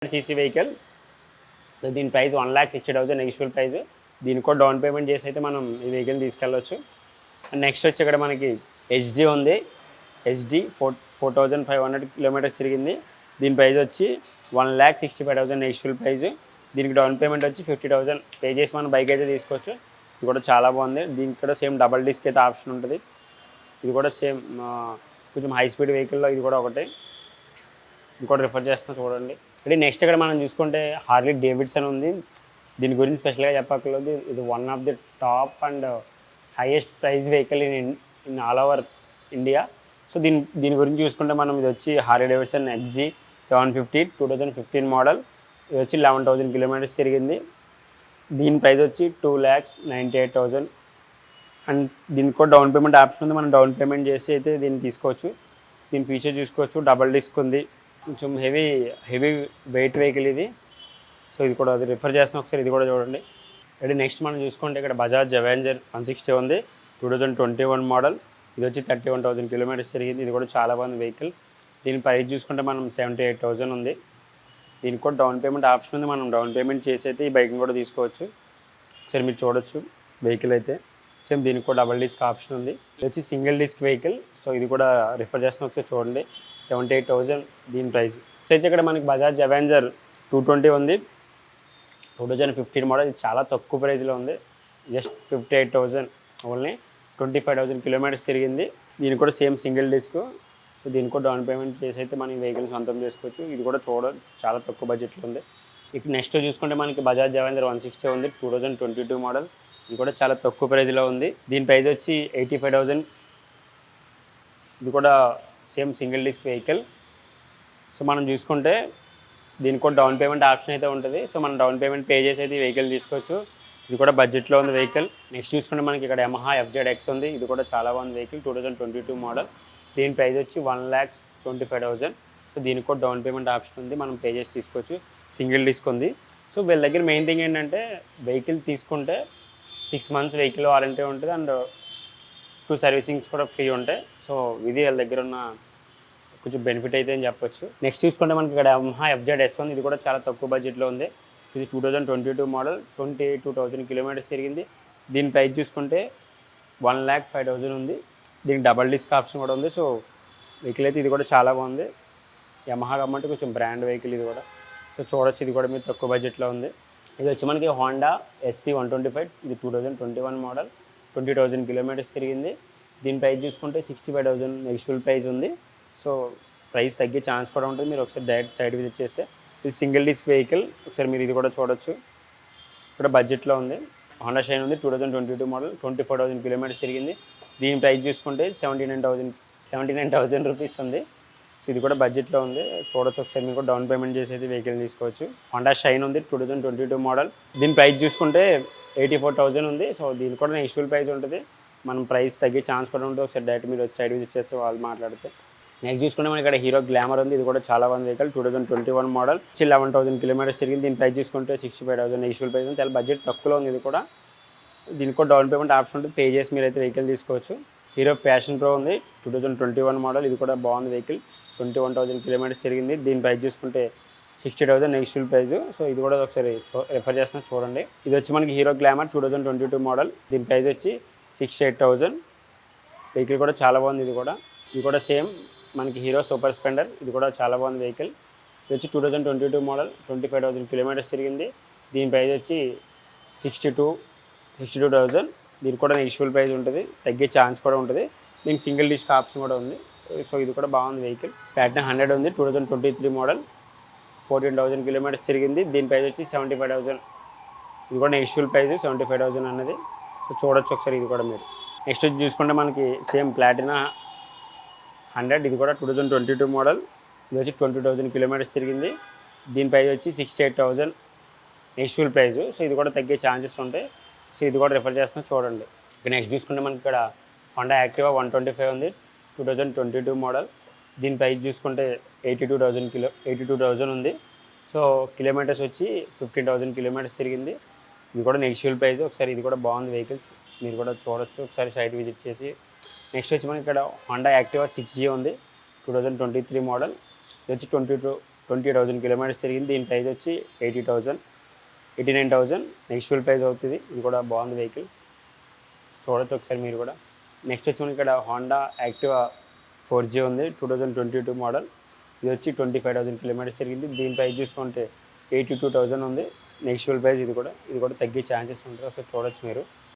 CC vehicle. దీని price 1,60,000 negotiable price. దీనికి కూడా డౌన్ పేమెంట్ చేసి అయితే మనం ఈ వెహికల్ తీసుకెళ్ళవచ్చు. అండ్ నెక్స్ట్ వచ్చి ఇక్కడ మనకి హెచ్డి ఉంది. హెచ్డి 4,500 కిలోమీటర్స్ తిరిగింది. దీని ప్రైస్ వచ్చి 1,65,000 నెగిషియబుల్ ప్రైస్. దీనికి డౌన్ పేమెంట్ వచ్చి 50,000 పే చేసి మనం బైక్ అయితే తీసుకోవచ్చు. ఇది కూడా చాలా బాగుంది. దీనికి కూడా సేమ్ డబల్ డిస్క్ అయితే ఆప్షన్ ఉంటుంది. ఇది కూడా సేమ్ కొంచెం హై స్పీడ్ వెహికల్లో ఇది కూడా ఒకటి. ఇది కూడా రిఫర్ చేస్తాం చూడండి. అంటే నెక్స్ట్ ఇక్కడ మనం చూసుకుంటే హార్లీ డేవిడ్సన్ ఉంది. దీని గురించి స్పెషల్గా చెప్పక్కర్లేదు. ఇది one of the top and highest price vehicle in all over India. So దీని గురించి చూసుకుంటే మనం ఇది వచ్చి హార్లీ డేవిడ్సన్ XG 750 2015 మోడల్. ఇది వచ్చి 11,000 కిలోమీటర్స్ తిరిగింది. దీని ప్రైస్ వచ్చి 2,98,000. అండ్ దీనికి కూడా డౌన్ పేమెంట్ ఆప్షన్ ఉంది. మనం డౌన్ పేమెంట్ చేసి అయితే దీన్ని తీసుకోవచ్చు. దీని ఫీచర్ చూసుకోవచ్చు. డబల్ డిస్క్ ఉంది. కొంచెం హెవీ వెయిట్ వెహికల్ ఇది. సో ఇది కూడా అది రిఫర్ చేస్తాం ఒకసారి. ఇది కూడా చూడండి. అంటే నెక్స్ట్ మనం చూసుకుంటే ఇక్కడ బజాజ్ అవెంజర్ 160 ఉంది. 2021 మోడల్. ఇది వచ్చి 31,000 కిలోమీటర్స్ తిరిగింది. ఇది కూడా చాలా బాగుంది వెహికల్. దీని ప్రైస్ చూసుకుంటే మనం 78,000 ఉంది. దీనికి కూడా డౌన్ పేమెంట్ ఆప్షన్ ఉంది. మనం డౌన్ పేమెంట్ చేసి అయితే ఈ బైక్ని కూడా తీసుకోవచ్చు. సరే మీరు చూడొచ్చు వెహికల్ అయితే. సేమ్ దీనికి కూడా డబల్ డిస్క్ ఆప్షన్ ఉంది. ఇది వచ్చి సింగిల్ డిస్క్ వెహికల్. సో ఇది కూడా రిఫర్ చేస్తాం ఒకసారి చూడండి. 78,000 దీని ప్రైస్. అయితే ఇక్కడ మనకి బజాజ్ అవెంజర్ 220 ఉంది. 2015 మోడల్. ఇది చాలా తక్కువ ప్రైస్లో ఉంది. Just 58,000 only. 25,000 కిలోమీటర్స్ తిరిగింది. దీనికి కూడా సేమ్ సింగిల్ డిస్క్. సో దీనికి కూడా డౌన్ పేమెంట్ చేసి అయితే మనం ఈ వెహికల్ సొంతం చేసుకోవచ్చు. ఇది కూడా చాలా తక్కువ బడ్జెట్లో ఉంది. ఇప్పుడు నెక్స్ట్ చూసుకుంటే మనకి బజాజ్ అవెంజర్ 160 ఉంది. 2022 మోడల్. ఇది కూడా చాలా తక్కువ ప్రైస్లో ఉంది. దీని ప్రైస్ వచ్చి 85,000. ఇది కూడా same single disc vehicle. So మనం చూసుకుంటే దీనికి కూడా డౌన్ పేమెంట్ ఆప్షన్ అయితే ఉంటుంది. సో మనం డౌన్ పేమెంట్ పే చేసి అయితే ఈ వెహికల్ తీసుకోవచ్చు. ఇది కూడా బడ్జెట్లో ఉంది వెహికల్. నెక్స్ట్ చూసుకుంటే మనకి ఇక్కడ Yamaha FZX ఉంది. ఇది కూడా చాలా బాగుంది వెహికల్. 2022 మోడల్. దీని ప్రైస్ వచ్చి 1,25,000. సో దీనికి కూడా డౌన్ పేమెంట్ ఆప్షన్ ఉంది. మనం పే చేసి తీసుకోవచ్చు. సింగిల్ డిస్క్ ఉంది. సో వీళ్ళ దగ్గర మెయిన్ థింగ్ ఏంటంటే వెహికల్ తీసుకుంటే 6 months వెహికల్ వారంటీ ఉంటుంది. అండ్ 2 సర్వీసింగ్స్ కూడా ఫ్రీ ఉంటాయి. సో ఇది వీళ్ళ దగ్గర ఉన్న కొంచెం బెనిఫిట్ అయితే అని చెప్పొచ్చు. నెక్స్ట్ చూసుకుంటే మనకి ఇక్కడ Yamaha FZS ఉంది. ఇది కూడా చాలా తక్కువ బడ్జెట్లో ఉంది. ఇది 2022 మోడల్. 22,000 కిలోమీటర్స్ తిరిగింది. దీని ప్రైస్ చూసుకుంటే 1,05,000 ఉంది. దీనికి డబల్ డిస్క్ ఆప్షన్ కూడా ఉంది. సో వెహికల్ అయితే ఇది కూడా చాలా బాగుంది. Yamaha కాబట్టి కొంచెం బ్రాండ్ వెహికల్ ఇది కూడా. సో చూడొచ్చు ఇది కూడా మీరు తక్కువ బడ్జెట్లో ఉంది. ఇది వచ్చి మనకి Honda SP 125. ఇది 2021 మోడల్. 20,000 కిలోమీటర్స్ తిరిగింది. దీని ప్రైస్ చూసుకుంటే 65,000 నెగిషియబుల్ ప్రైస్ ఉంది. సో ప్రైస్ తగ్గే ఛాన్స్ కూడా ఉంటుంది. మీరు ఒకసారి డైరెక్ట్ సైడ్ విజిట్ చేస్తే. ఇది సింగిల్ డిస్క్ వెహికల్. ఒకసారి మీరు ఇది కూడా చూడొచ్చు. ఇక్కడ బడ్జెట్లో ఉంది. Honda Shine ఉంది. 2022 మోడల్. 24,000 కిలోమీటర్స్ తిరిగింది. దీని ప్రైస్ చూసుకుంటే 79,000 రూపీస్ ఉంది. సో ఇది కూడా బడ్జెట్లో ఉంది. చూడొచ్చు ఒకసారి. మీరు కూడా డౌన్ పేమెంట్ చేసి అయితే వెహికల్ తీసుకోవచ్చు. Honda Shine ఉంది. 2022 మోడల్. దీని ప్రైస్ చూసుకుంటే 84,000 ఉంది. సో దీనికి కూడా నెగిషియబుల్ ప్రైస్ ఉంటుంది. మనం ప్రైస్ తగ్గే ఛాన్స్ కూడా ఉంటుంది. ఒకసారి డైరెక్ట్ మీరు సైడ్ విజిట్ చేస్తే వాళ్ళు మాట్లాడితే. నెక్స్ట్ చూసుకుంటే మనకి ఇక్కడ హీరో గ్లామర్ ఉంది. ఇది కూడా చాలా బాగుంది వెహికల్. 2021 మోడల్. 11,000 కిలోమీటర్స్ తిరిగింది. దీని ప్రైస్ చూసుకుంటే 65,000 నెగిషియబుల్ ప్రైస్ ఉంది. చాలా బడ్జెట్ తక్కువలో ఉంది ఇది కూడా. దీనికి కూడా డౌన్ పేమెంట్ ఆప్షన్ ఉంటుంది. పే చేసి మీరు అయితే వెహికల్ తీసుకోవచ్చు. హీరో ప్యాషన్ ప్రో ఉంది. 2021 మోడల్. ఇది కూడా బాగుంది వెహికల్. 21,000 కిలోమీటర్స్ తిరిగింది. దీని ప్రైస్ చూసుకుంటే 60,000 నెగిషియబుల్ ప్రైస్. సో ఇది కూడా ఒకసారి రిఫర్ చేస్తాను చూడండి. ఇది వచ్చి మనకి హీరో గ్లామర్ 2022 మోడల్. దీని ప్రైస్ వచ్చి 68,000. వెహికల్ కూడా చాలా బాగుంది ఇది కూడా సేమ్ మనకి హీరో సూపర్ స్ప్లెండర్. ఇది కూడా చాలా బాగుంది వెహికల్. ఇది వచ్చి 2022 మోడల్. 25,000 కిలోమీటర్స్ తిరిగింది. దీని ప్రైస్ వచ్చి 62,000. దీనికి కూడా నెగిషియబుల్ ప్రైస్ ఉంటుంది. తగ్గే ఛాన్స్ కూడా ఉంటుంది. దీనికి సింగిల్ డిస్క్ ఆప్షన్ కూడా ఉంది. సో ఇది కూడా బాగుంది వెహికల్. ప్యాటర్న్ 100 ఉంది. 2023 మోడల్. 14,000 కిలోమీటర్స్ తిరిగింది. దీని ప్రైస్ వచ్చి 75,000. ఇది కూడా నెగిషియబుల్ ప్రైస్ 75,000 అన్నది. సో చూడొచ్చు ఒకసారి ఇది కూడా మీరు. నెక్స్ట్ వచ్చి చూసుకుంటే మనకి సేమ్ ప్లాటినా 100. ఇది కూడా 2022 మోడల్. ఇది వచ్చి 20,000 కిలోమీటర్స్ తిరిగింది. దీని ప్రైస్ వచ్చి 68,000 నెగిషియబుల్ ప్రైస్. సో ఇది కూడా తగ్గే ఛాన్సెస్ ఉంటాయి. సో ఇది కూడా రిఫర్ చేస్తాం చూడండి. ఇక నెక్స్ట్ చూసుకుంటే మనకి ఇక్కడ Honda Activa 125 ఉంది. 2022 మోడల్. దీని ప్రైస్ చూసుకుంటే 82,000 ఉంది. సో కిలోమీటర్స్ వచ్చి 15,000 కిలోమీటర్స్ తిరిగింది. ఇది కూడా నెగిషియబుల్ ప్రైస్. ఒకసారి ఇది కూడా బాగుంది వెహికల్. మీరు కూడా చూడొచ్చు ఒకసారి సైట్ విజిట్ చేసి. నెక్స్ట్ వచ్చి మనకి ఇక్కడ Honda Activa 6G ఉంది. 2023 మోడల్. ఇది వచ్చి 20,000 కిలోమీటర్స్ తిరిగింది. దీని ప్రైస్ వచ్చి 89,000 నెక్స్ట్వల్ ప్రైస్ అవుతుంది. ఇది కూడా బాగుంది వెహికల్, చూడొచ్చు ఒకసారి మీరు కూడా. నెక్స్ట్ వచ్చి మనకి ఇక్కడ హోండా యాక్టివా 4G ఉంది, 2022 మోడల్. ఇది వచ్చి 25,000 కిలోమీటర్స్ తిరిగింది. దీని ప్రైస్ చూసుకుంటే 82,000 ఉంది నెక్స్ట్వల్ ప్రైస్. ఇది కూడా తగ్గే ఛాన్సెస్ ఉంటుంది, ఒకసారి చూడొచ్చు మీరు.